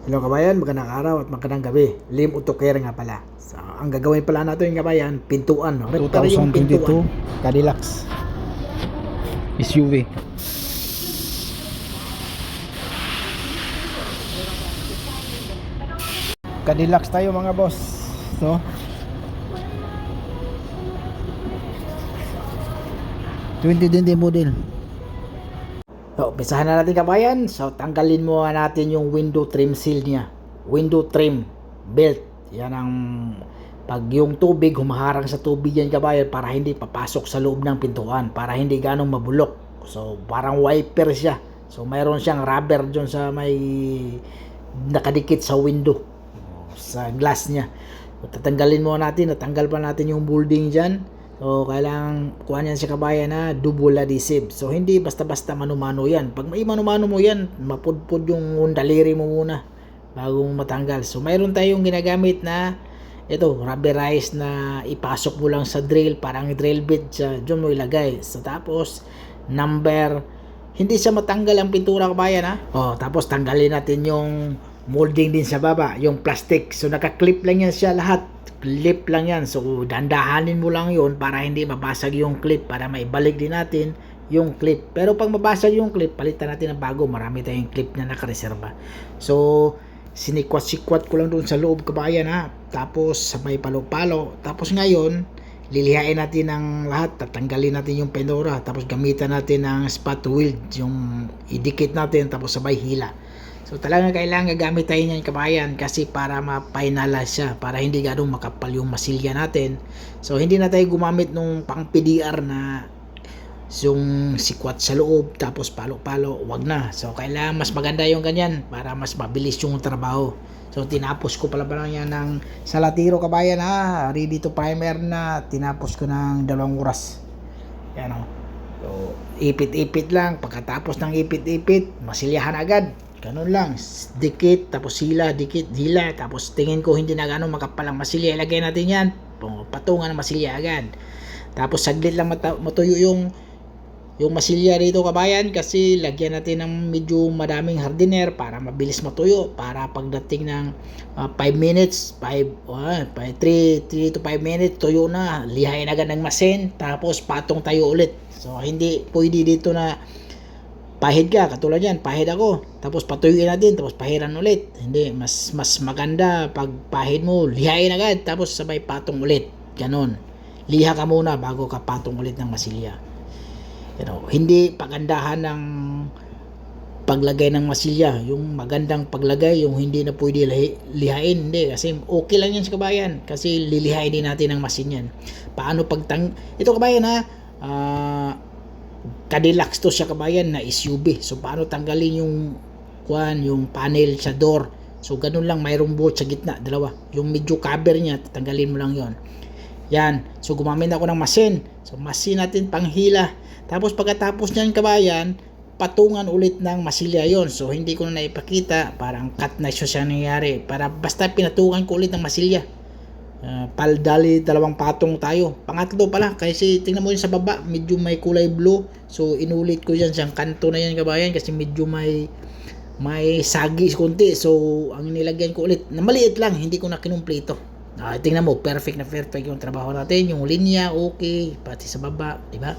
Hello kabayan, magandang araw at magandang gabi. Lim Utoker nga pala. So, ang gagawin pala natin kabayan, pintuan. No? Pero yung 2022 pintuan. Cadillac SUV. Cadillac tayo mga boss. So, '20 model. So, umpisahan na natin kabayan. So, tanggalin mo natin yung window trim seal niya. Window trim belt. Yan ang pag yung tubig, humaharang sa tubig yan kabayan para hindi papasok sa loob ng pintuan. Para hindi ganong mabulok. So, parang wiper siya. So, mayroon siyang rubber dyan sa may nakadikit sa window. Sa glass niya. So, tatanggalin mo natin. Natanggal pa natin yung molding dyan. So, kailangan kuha niyan si kabayan na double adhesive. So, hindi basta-basta mano-mano yan. Pag may mano-mano mo yan, mapudpud yung daliri mo muna bago matanggal. So, mayroon tayong ginagamit na ito, rubberized na ipasok mo lang sa drill. Parang drill bit siya. Diyan mo ilagay. So, tapos, number, hindi siya matanggal ang pintura kabayan ha. O, tapos tanggalin natin yung molding din sa baba, yung plastic. So, naka-clip lang yan siya lahat. Clip lang yan. So, dandahanin mo lang yun para hindi mabasag yung clip, para maibalik din natin yung clip. Pero pag mabasag yung clip, palitan natin ng bago. Marami tayong clip na nakareserba. So, sinikwat-sikwat ko lang doon sa loob kabayan ha. Tapos, sabay palo-palo. Tapos ngayon, lilihain natin ng lahat. Tatanggalin natin yung pintura. Tapos gamitan natin ng spot weld. Yung idikit natin. Tapos sabay hila. So talaga kailangan gagamit tayo niyan kabayan kasi para ma-finalize siya, para hindi ganong makapal yung masilya natin. So hindi na tayo gumamit nung pang PDR na yung sikwat sa loob tapos palo-palo, wag na. So kailangan mas maganda yung ganyan para mas mabilis yung trabaho. So tinapos ko pala yan ng salatiro kabayan ha, ready to primer na, tinapos ko ng 2 oras. Yan o. So ipit-ipit lang, pagkatapos ng ipit-ipit, masilyahan agad. Ganun lang, dikit, tapos hila, dikit, hila, tapos tingin ko hindi na gano'ng makapal ang masilya, ilagay natin yan, patungan ng masilya agad. Tapos saglit lang matuyo yung masilya dito kabayan kasi lagyan natin ng medyo madaming hardener para mabilis matuyo, para pagdating ng 5 minutes, 3 to 5 minutes, tuyo na, lihain agad ng masin, tapos patong tayo ulit. So hindi pwede dito na pahid ka, katulad yan, pahid ako, tapos patuyuin natin, tapos pahiran ulit. Hindi, mas maganda pag pahid mo, lihain agad, tapos sabay patong ulit. Ganon. Liha ka muna bago ka patong ulit ng masilya. Hindi pagandahan ng paglagay ng masilya, yung magandang paglagay, yung hindi na pwede lihain, hindi, kasi okay lang yan sa kabayan, kasi lilihain din natin ng masin yan. Paano ito kabayan ha, Cadillac to siya kabayan na SUV. So paano tanggalin yung panel sa door? So ganun lang, mayroong bolt sa gitna, dalawa. Yung medyo cover niya, tatanggalin mo lang yon. Yan. So gumamit ako ng masin. So masin natin panghila. Tapos pagkatapos niyan kabayan, patungan ulit ng masilya yon. So hindi ko na naipakita, parang cut na siya nangyayari. Para basta pinatungan ko ulit ng masilya. Paldali, 2 patong tayo. Pangatlo pala kasi tingnan mo yun sa baba, medyo may kulay blue. So inulit ko yan, siyang kanto na yan kabayan kasi medyo may sagi konti. So ang nilagyan ko ulit na maliit lang, hindi ko na kinumpleto. Tingnan mo, perfect na perfect yung trabaho natin, yung linya okay, pati sa baba, di ba?